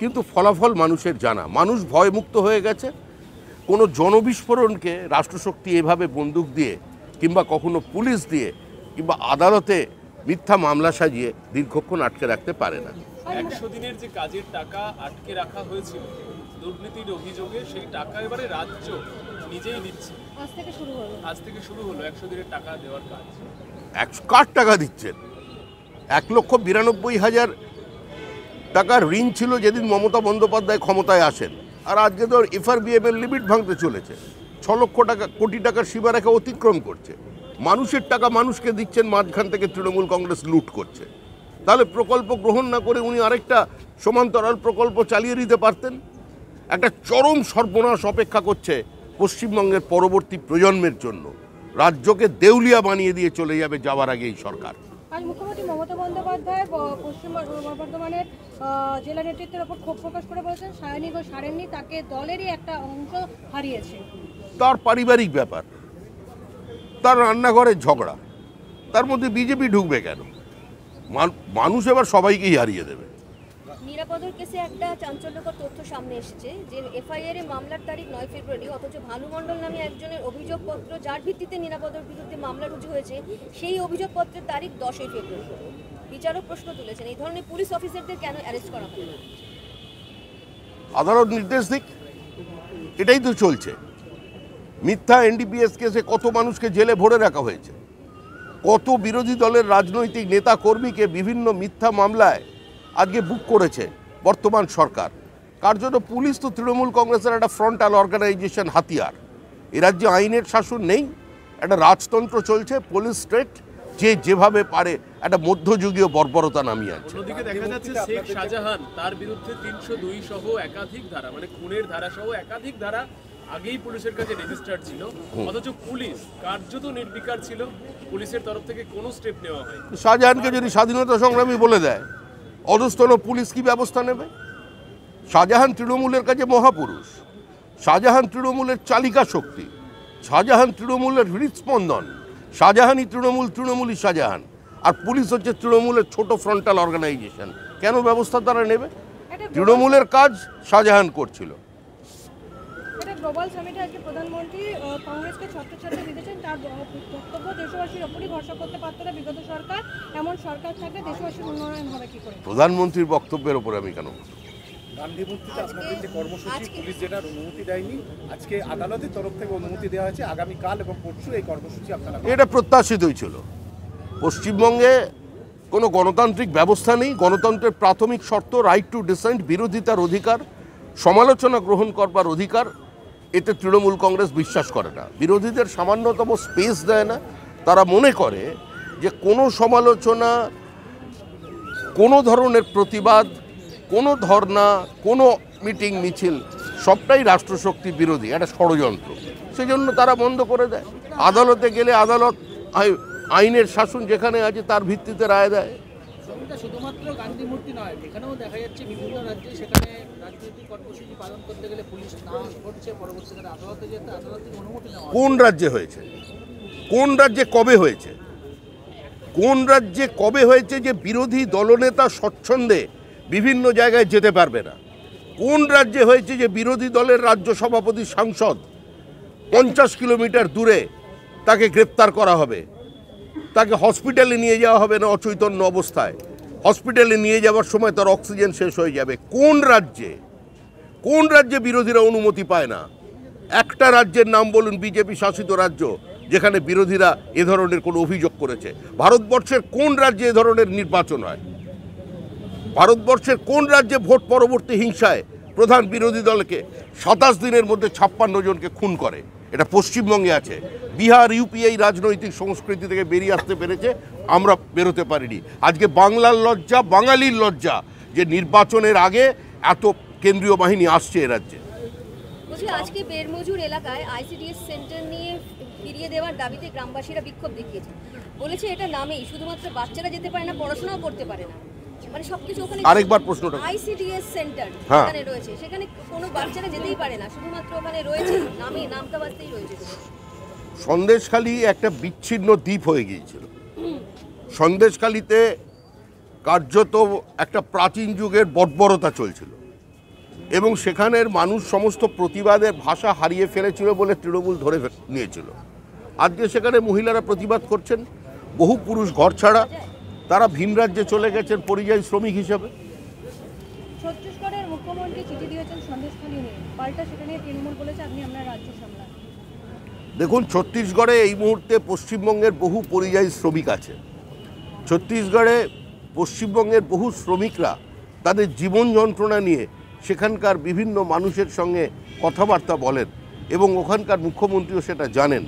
কিন্তু ফলাফল মানুষের জানা, মানুষ ভয়মুক্ত হয়ে গেছে। কোনো জনবিস্ফোরণকে রাষ্ট্রশক্তি এভাবে বন্দুক দিয়ে কিংবা কখনো পুলিশ দিয়ে কিংবা আদালতে মিথ্যা মামলা সাজিয়ে দীর্ঘক্ষণ আটকে রাখতে পারে না। 100 দিনের যে কাজের টাকা আটকে রাখা হয়েছিল দুর্নীতির অভিযোগে, সেই টাকা এবারে রাজ্য নিজেই দিচ্ছে। আজ থেকে শুরু হলো 100 দিনের টাকা দেওয়ার কাজ। কার টাকা দিচ্ছেন? 1,92,000 টাকার ঋণ ছিল যেদিন মমতা বন্দ্যোপাধ্যায় ক্ষমতায় আসেন, আর আজকে তো এফআরবিএম এর লিমিট ভাঙতে চলেছে। 6 লক্ষ কোটি টাকার সীমারেখা অতিক্রম করছে। মানুষের টাকা মানুষকে দিচ্ছেন, মাঝখান থেকে তৃণমূল কংগ্রেস লুট করছে। তাহলে প্রকল্প গ্রহণ না করে উনি আরেকটা সমান্তরাল প্রকল্প চালিয়ে দিতে পারতেন। একটা চরম সর্বনাশ অপেক্ষা করছে পশ্চিমবঙ্গের পরবর্তী প্রজন্মের জন্য। রাজ্যকে দেউলিয়া বানিয়ে দিয়ে চলে যাবে যাওয়ার আগে এই সরকার। আজ মুখ্যমন্ত্রী মমতা বন্দ্যোপাধ্যায় পশ্চিম বর্ধমানের জেলা নেতৃত্বের ওপর ক্ষোভ প্রকাশ করে বলেছেন সায়নী ঘোষ হারেননি, তাকে দলেরই একটা অংশ হারিয়েছে। তার পারিবারিক ব্যাপার, তার রান্নাঘরের ঝগড়া, তার মধ্যে বিজেপি ঢুকবে কেন? মানুষ এবার সবাইকেই হারিয়ে দেবে। নিরাপদর কেসে একটা চাঞ্চল্যকর তথ্য সামনে এসেছে যে এফআইআর এ মামলার তারিখ 9 ফেব্রুয়ারি, অথচ ভানু মণ্ডল নামে একজনের অভিযোগপত্র যার ভিত্তিতে নিরাপদর বিরুদ্ধে মামলা রুজু হয়েছে, সেই অভিযোগপত্রের তারিখ 10 ফেব্রুয়ারি। বিচারক প্রশ্ন তুলেছেন, এই ধরনের পুলিশ অফিসারদের কেন অ্যারেস্ট করা হয়? আদালত নির্দেশ দিক, এটাই তো চলছে। মিথ্যা এনডিপিএস কেসে কত মানুষকে জেলে ভরে রাখা হয়েছে, কত বিরোধী দলের রাজনৈতিক নেতা কর্মীকে বিভিন্ন মিথ্যা মামলায় আজকে বুক করেছে বর্তমান সরকার। কার জন্য? পুলিশ তো তৃণমূল কংগ্রেসের একটা ফ্রন্টাল অর্গানাইজেশন, হাতিয়ার। এ রাজ্যে আইনের শাসন নেই, একটা রাজতন্ত্র চলছে, পুলিশ স্টেট যে যেভাবে পারে একটা মধ্যযুগীয় বর্বরতা নামিয়ে আনছে। অন্যদিকে দেখা যাচ্ছে শেখ শাহজাহান, তার বিরুদ্ধে 302 সহ একাধিক ধারা, মানে খুনের ধারা সহ একাধিক ধারা আগেই পুলিশের কাছে রেজিস্টার্ড ছিল, অথচ পুলিশ কার্যত নির্বিকার ছিল, পুলিশের তরফ থেকে কোনো স্টেপ নেওয়া হয়। শাহজাহানকে যদি স্বাধীনতা সংগ্রামী বলে দেয়, অধস্তন পুলিশ কি ব্যবস্থা নেবে? শাহজাহান তৃণমূলের কাছে মহাপুরুষ, শাহজাহান তৃণমূলের চালিকা শক্তি, শাহজাহান তৃণমূলের হৃদস্পন্দন, শাহজাহানই তৃণমূলই শাহজাহান, আর পুলিশ হচ্ছে তৃণমূলের ছোট ফ্রন্টাল অর্গানাইজেশন। কেন ব্যবস্থা তারা নেবে? তৃণমূলের কাজ শাহজাহান করছিল। গ্লোবাল সামিটে আজকে প্রধানমন্ত্রী কংগ্রেসকে ছত্রছাড়া দিয়েছেন। তার বক্তব্য, দেশবাসীর ওপরই ভরসা করতে পারত না বিগত সরকার, এমন সরকার থাকলে দেশবাসীর উন্নয়ন হবে কি করে? প্রধানমন্ত্রীর বক্তব্যের উপরে আমি কেন? গান্ধী মূর্তিতে আপনাদের যে কর্মসূচি, পুলিশ যেটার অনুমতি দেয়নি, আজকে আদালতের তরফ থেকে অনুমতি দেওয়া হয়েছে। আগামীকাল এবং পরশু এই কর্মসূচি আপনারা, এটা প্রত্যাশিতই ছিল। পশ্চিমবঙ্গে কোনো গণতান্ত্রিক ব্যবস্থা নেই। গণতন্ত্রের প্রাথমিক শর্ত রাইট টু ডিসেন্ট, বিরোধিতার অধিকার, সমালোচনা গ্রহণ করবার অধিকার। এতে তৃণমূল কংগ্রেস বিশ্বাস করে না, বিরোধীদের সামান্যতম স্পেস দেয় না। তারা মনে করে যে কোনো সমালোচনা, কোনো ধরনের প্রতিবাদ, কোনো ধর্না, কোনো মিটিং মিছিল সবটাই রাষ্ট্রশক্তি বিরোধী, একটা ষড়যন্ত্র। সেজন্য তারা বন্ধ করে দেয়। আদালতে গেলে আদালত আইনের শাসন যেখানে আছে তার ভিত্তিতে রায় দেয়। শুধুমাত্র গান্ধী মূর্তি নয়, এখানেও দেখা যাচ্ছে বিভিন্ন রাজ্যে সেখানে রাজনৈতিক কর্মসূচি পালন করতে গেলে পুলিশ না করছে, পরবর্তীকালে আদালতে যেতে আদালত থেকে অনুমতি নেওয়া। কোন রাজ্যে হয়েছে? কোন রাজ্যে কবে হয়েছে? কোন রাজ্যে কবে হয়েছে যে বিরোধী দলনেতা স্বচ্ছন্দে বিভিন্ন জায়গায় যেতে পারবে না? কোন রাজ্যে হয়েছে যে বিরোধী দলের রাজ্য সভাপতি, সাংসদ 50 কিলোমিটার দূরে তাকে গ্রেপ্তার করা হবে, তাকে হসপিটালে নিয়ে যাওয়া হবে না অচৈতন্য অবস্থায়, হসপিটালে নিয়ে যাওয়ার সময় তার অক্সিজেন শেষ হয়ে যাবে? কোন রাজ্যে? কোন রাজ্যে বিরোধীরা অনুমতি পায় না? একটা রাজ্যের নাম বলুন, বিজেপি শাসিত রাজ্য, যেখানে বিরোধীরা এ ধরনের কোনো অভিযোগ করেছে। ভারতবর্ষের কোন রাজ্যে এ ধরনের নির্বাচন হয়? ভারতবর্ষের কোন রাজ্যে ভোট পরবর্তী হিংসায় প্রধান বিরোধী দলকে 27 দিনের মধ্যে 56 জনকে খুন করে? এটা পশ্চিমবঙ্গে আছে। বিহার, ইউপি এই রাজনৈতিক সংস্কৃতি থেকে বেরিয়ে আসতে পেরেছে, আমরা বেরোতে পারিনি। আজকে বাংলার লজ্জা, বাঙালির লজ্জা যে নির্বাচনের আগে এত কেন্দ্রীয় বাহিনী আসছে এ রাজ্যে। আজকে বেরমজুর এলাকায় আইসিডিএস সেন্টার নিয়ে ফিরিয়ে দেওয়ার দাবিতে গ্রামবাসীরা বিক্ষোভ দেখিয়েছে। বলেছে এটা নামেই, শুধুমাত্র বাচ্চারা যেতে পারে না, পড়াশোনাও করতে পারে না, মানে সবকিছু ওখানে। আরেকবার প্রশ্নটা। আইসিডিএস সেন্টার যেখানে রয়েছে সেখানে কোনো বাচ্চারা যেতেই পারে না, শুধুমাত্র ওখানে রয়েছে নামে, নামটা বাজতেই রয়েছে। সন্দেশখালী একটা বিচ্ছিন্ন দ্বীপ হয়ে গিয়েছিল। সন্দেশখালীতে কার্যত একটা প্রাচীন যুগের বর্বরতা চলছিল। এবং সেখানের মানুষ সমস্ত প্রতিবাদের ভাষা হারিয়ে ফেলেছিল বলে তৃণমূল ধরে নিয়েছিল। আজকে সেখানে মহিলারা প্রতিবাদ করছেন, বহু পুরুষ ঘর ছাড়া, তারা ভিন রাজ্যে চলে গেছেন পরিযায়ী শ্রমিক হিসাবে। ছত্তিশগড়ের মুখ্যমন্ত্রী চিঠি দিয়েছেন সন্দেশখালী নিয়ে, পাল্টা সেটা নিয়ে তৃণমূল বলেছে আপনি আপনার রাজ্য সামলান। দেখুন, ছত্তিশগড়ে এই মুহূর্তে পশ্চিমবঙ্গের বহু পরিযায়ী শ্রমিক আছে। ছত্তিশগড়ে পশ্চিমবঙ্গের বহু শ্রমিকরা তাদের জীবন যন্ত্রণা নিয়ে সেখানকার বিভিন্ন মানুষের সঙ্গে কথাবার্তা বলেন এবং ওখানকার মুখ্যমন্ত্রীও সেটা জানেন।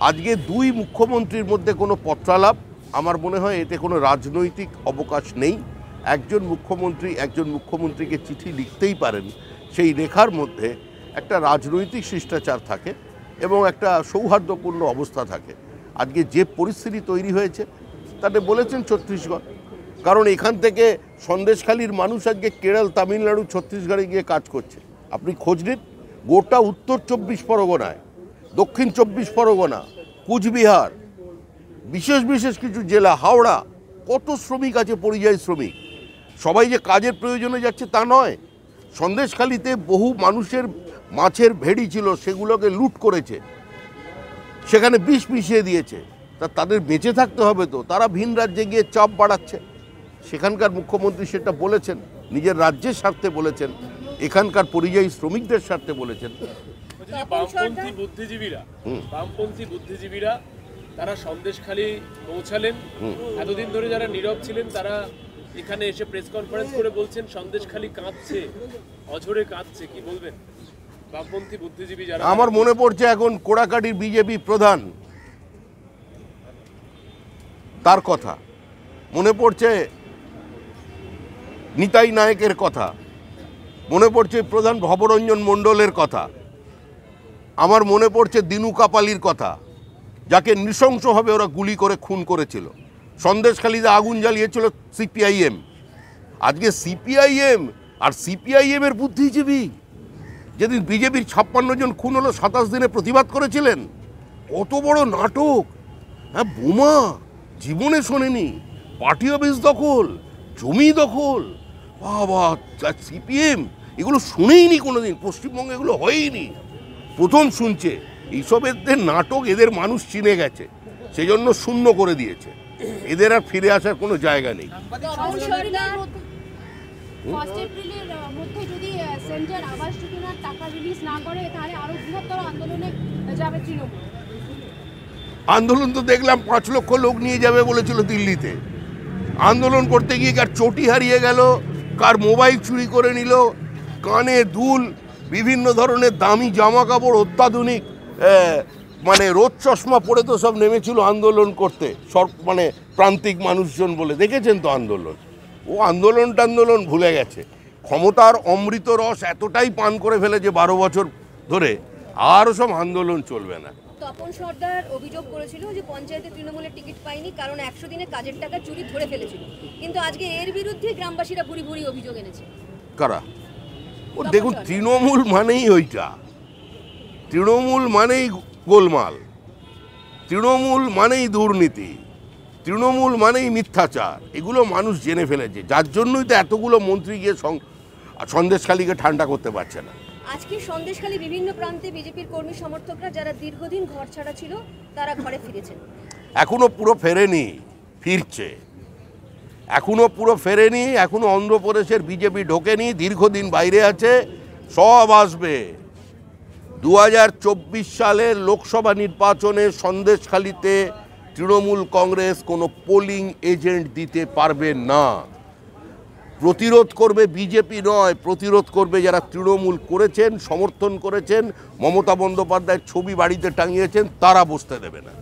আজকে দুই মুখ্যমন্ত্রীর মধ্যে কোনো পত্রালাপ, আমার মনে হয় এতে কোনো রাজনৈতিক অবকাশ নেই। একজন মুখ্যমন্ত্রীকে চিঠি লিখতেই পারেন, সেই লেখার মধ্যে একটা রাজনৈতিক শিষ্টাচার থাকে এবং একটা সৌহার্দ্যপূর্ণ অবস্থা থাকে। আজকে যে পরিস্থিতি তৈরি হয়েছে তাতে বলেছেন ছত্তিশগড়, কারণ এখান থেকে সন্দেশখালীর মানুষ আজকে কেরল, তামিলনাড়ু, ছত্তিশগড়ে গিয়ে কাজ করছে। আপনি খোঁজ নিন, গোটা উত্তর 24 পরগনায়, দক্ষিণ 24 পরগনা, কুচবিহার, বিশেষ বিশেষ কিছু জেলা, হাওড়া, কত শ্রমিক আছে পরিযায়ী শ্রমিক। সবাই যে কাজের প্রয়োজনে যাচ্ছে তা নয়। সন্দেশখালীতে বহু মানুষের মাছের ভেড়ি ছিল, সেগুলোকে লুট করেছে, সেখানে বিষ মিশিয়ে দিয়েছে। তাদের বেঁচে থাকতে হবে, তো তারা ভিন রাজ্যে গিয়ে চাপ বাড়াচ্ছে। সেখানকার মুখ্যমন্ত্রী সেটা বলেছেন, নিজের রাজ্যের স্বার্থে বলেছেন, এখানকার পরিযায়ী শ্রমিকদের স্বার্থে বলেছেন। বামপন্থী বুদ্ধিজীবীরা তারা সন্দেশখালী পৌঁছালেন। এতদিন ধরে যারা নীরব ছিলেন তারা এখানে এসে প্রেস কনফারেন্স করে বলছেন সন্দেশখালী কাঁদছে, অঝরে কাঁদছে। কি বলবেন বামপন্থী বুদ্ধিজীবী যারা? আমার মনে পড়ছে এখন কোড়াকাটির বিজেপি প্রধান, তার কথা মনে পড়ছে, নিতাই নায়েকের কথা মনে পড়ছে, প্রধান ভবরঞ্জন মণ্ডলের কথা, আমার মনে পড়ছে দিনু কাপালির কথা, যাকে নৃশংসভাবে ওরা গুলি করে খুন করেছিল। সন্দেশখালীতে আগুন জ্বালিয়েছিল সিপিআইএম। আজকে সিপিআইএম আর সিপিআইএমের বুদ্ধিজীবী যেদিন বিজেপির 56 জন খুন হলো 27 দিনে প্রতিবাদ করেছিলেন। কত বড় নাটক! হ্যাঁ, বোমা জীবনে শোনেনি, পার্টি অফিস দখল, জমি দখল, বাবা, সিপিএম এগুলো শুনেইনি কোনোদিন, পশ্চিমবঙ্গে এগুলো হয়ইনি, প্রথম শুনছে। এইসব এদের নাটক এদের মানুষ চিনে গেছে, সেই জন্য শূন্য করে দিয়েছে। এদের আর ফিরে আসার কোনো জায়গা নেই। ফার্স্ট এপ্রিলের মধ্যে যদি সেন্টার আবাস যোজনার টাকা রিলিজ না করে তাহলে আরো বৃহত্তর আন্দোলনে যাবে তৃণমূল। আন্দোলন তো দেখলাম 5 লক্ষ লোক নিয়ে যাবে বলেছিল দিল্লিতে। আন্দোলন করতে গিয়ে কার চটি হারিয়ে গেল, কার মোবাইল চুরি করে নিল, কানে দুল, বিভিন্ন ধরনের দামি জামা কাপড়, অত্যাধুনিক মানে রোদ চশমা পরে তো সব নেমেছিল আন্দোলন করতে, সব মানে প্রান্তিক মানুষজন বলে। দেখেছেন তো আন্দোলন, ও আন্দোলন ভুলে গেছে। ক্ষমতার অমৃত রস এতটাই পান করে ফেলেছে 12 বছর ধরে, আর সব আন্দোলন চলবে না। তপন সর্দার অভিযোগ করেছিল যে পঞ্চায়েতে তৃণমূলের টিকিট পায়নি কারণ 100 দিনে কাজের টাকা চুরি ধরে ফেলেছিল, কিন্তু আজকে এর বিরুদ্ধে গ্রামবাসীরা ভুরি ভুরি অভিযোগ এনেছে। কারা? ও দেখুন, তৃণমূল মানেই ওইটা, তৃণমূল মানেই গোলমাল, তৃণমূল মানেই দুর্নীতি, তৃণমূল মানেই মিথ্যাচার। এগুলো মানুষ জেনে ফেলেছে, যার জন্যই তো এতগুলো মন্ত্রী গিয়ে সন্দেশখালীকে ঠান্ডা করতে পারছে না। আজকে সন্দেশখালী বিভিন্ন প্রান্তে বিজেপির কর্মী সমর্থকরা যারা দীর্ঘদিন ঘর ছাড়া ছিল তারা ঘরে ফিরেছেন। এখনো পুরো ফেরেনি, ফিরছে, এখনো পুরো ফেরেনি, এখনো অন্ধ্রপ্রদেশের বিজেপি ঢোকেনি, দীর্ঘদিন বাইরে আছে, সব আসবে। 2024 সালের লোকসভা নির্বাচনে সন্দেশখালীতে তৃণমূল কংগ্রেস কোনো পোলিং এজেন্ট দিতে পারবে না। প্রতিরোধ করবে বিজেপি নয়, প্রতিরোধ করবে যারা তৃণমূল করেছেন, সমর্থন করেছেন, মমতা বন্দ্যোপাধ্যায়ের ছবি বাড়িতে টাঙিয়েছেন, তারা বসতে দেবে না।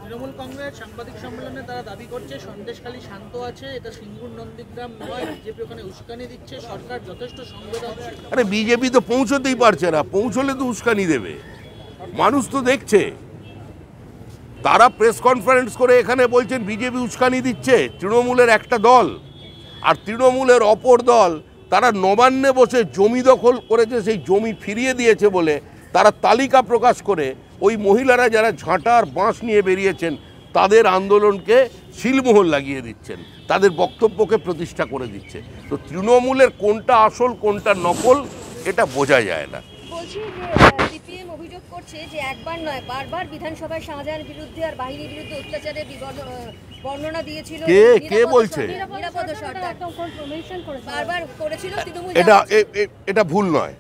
তৃণমূল কংগ্রেস সাংবাদিক সম্মেলনে তারা দাবি করছে সন্দেশখালী শান্ত আছে, এটা সিঙ্গুর নন্দীগ্রাম নয়, বিজেপি ওখানে উস্কানি দিচ্ছে, সরকার যথেষ্ট সংবেদনশীল। আরে বিজেপি তো পৌঁছতেই পারছে না, পৌঁছলে তো উস্কানি দেবে, মানুষ তো দেখছে। তারা প্রেস কনফারেন্স করে এখানে বলছেন বিজেপি উস্কানি দিচ্ছে, তৃণমূলের একটা দল, আর তৃণমূলের অপর দল তারা নবান্নে বসে জমি দখল করেছে, সেই জমি ফিরিয়ে দিয়েছে বলে তারা তালিকা প্রকাশ করে ওই মহিলারা যারা ঝাঁটা আর বাঁশ নিয়ে বেরিয়েছেন তাদের আন্দোলনকে শিলমোহর লাগিয়ে দিচ্ছেন, তাদের বক্তব্যকে প্রতিষ্ঠা করে দিচ্ছে। তো তৃণমূলের কোনটা আসল কোনটা নকল এটা বোঝা যায় না। বলছি যে সিপিএম অভিযোগ করছে যে একবার নয় বারবার বিধানসভায় শাহজাহান বিরুদ্ধে আর বাহিনীর বিরুদ্ধে অত্যাচারের বর্ণনা দিয়েছিল। কে বলছে? নিরাপদ সর্দার মেনশন করেছে বারবার করেছিল তৃণমূল। এটা ভুল নয়।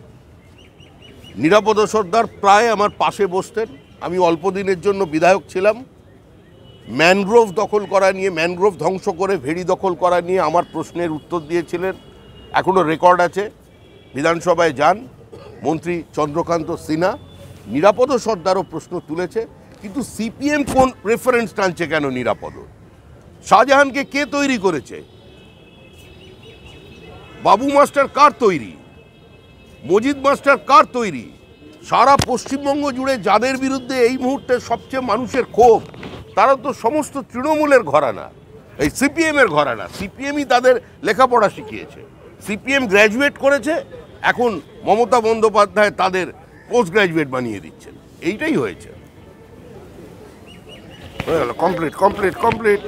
নিরাপদ সর্দার প্রায় আমার পাশে বসতেন। আমি অল্প দিনের জন্য বিধায়ক ছিলাম। ম্যানগ্রোভ দখল করা নিয়ে, ম্যানগ্রোভ ধ্বংস করে ভেড়ি দখল করা নিয়ে আমার প্রশ্নের উত্তর দিয়েছিলেন। এখনও রেকর্ড আছে, বিধানসভায় যান। মন্ত্রী চন্দ্রকান্ত সিনহা নিরাপদ সর্দারও প্রশ্ন তুলেছে, কিন্তু সিপিএম কোন রেফারেন্স টানছে কেন? নিরাপদ শাহজাহানকে কে তৈরি করেছে? বাবু মাস্টার কার তৈরি? মজিদ মাস্টার কার তৈরি? সারা পশ্চিমবঙ্গ জুড়ে যাদের বিরুদ্ধে এই মুহূর্তে সবচেয়ে মানুষের ক্ষোভ, তারা তো সমস্ত তৃণমূলের ঘরানা, এই সিপিএমের ঘরানা। সিপিএমই তাদের লেখাপড়া শিখিয়েছে, সিপিএম গ্র্যাজুয়েট করেছে, এখন মমতা বন্দ্যোপাধ্যায় তাদের পোস্ট গ্র্যাজুয়েট বানিয়ে দিচ্ছেন। এইটাই হয়েছে। কমপ্লিট।